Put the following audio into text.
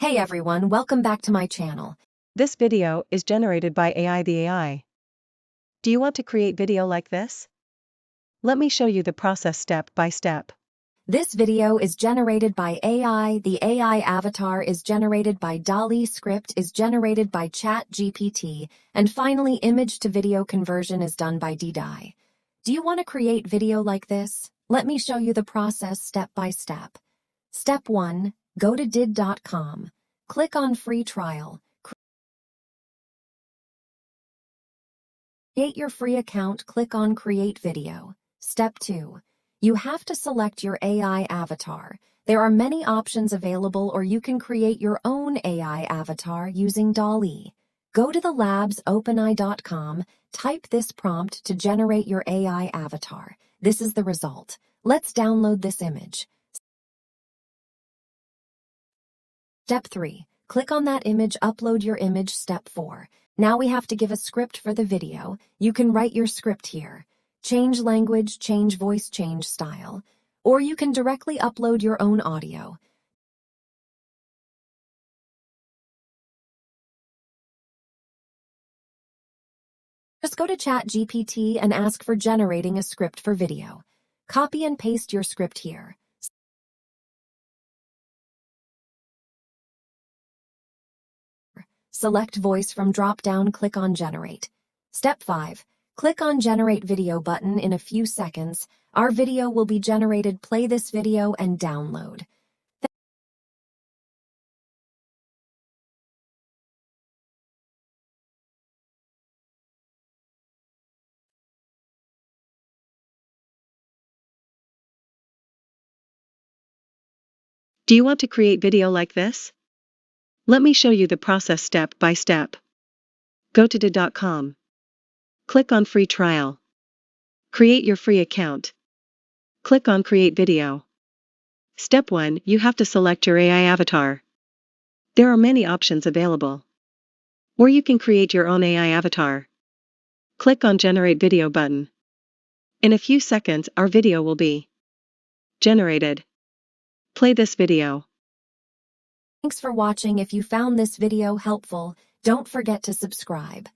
Hey everyone, welcome back to my channel. This video is generated by AI the AI. Do you want to create video like this? Let me show you the process step by step. This video is generated by AI. The AI avatar is generated by Dall-e. Script is generated by ChatGPT. And finally, image to video conversion is done by Dall-e. Do you want to create video like this? Let me show you the process step by step. Step 1. Go to did.com. Click on free trial. Create your free account. Click on create video. Step 2. You have to select your AI avatar. There are many options available, or you can create your own AI avatar using Dall-e. Go to the labs openai.com, type this prompt to generate your AI avatar. This is the result. Let's download this image. Step 3. Click on that image, upload your image. Step 4. Now we have to give a script for the video. You can write your script here. Change language, change voice, change style. Or you can directly upload your own audio. Just go to ChatGPT and ask for generating a script for video. Copy and paste your script here. Select voice from drop-down, click on generate. Step 5. Click on generate video button. In a few seconds, our video will be generated. Play this video and download. Do you want to create video like this? Let me show you the process step by step. Go to did.com. Click on free trial. Create your free account. Click on create video. Step 1. You have to select your AI avatar. There are many options available. Or you can create your own AI avatar. Click on generate video button. In a few seconds, our video will be generated. Play this video. Thanks for watching. If you found this video helpful, don't forget to subscribe.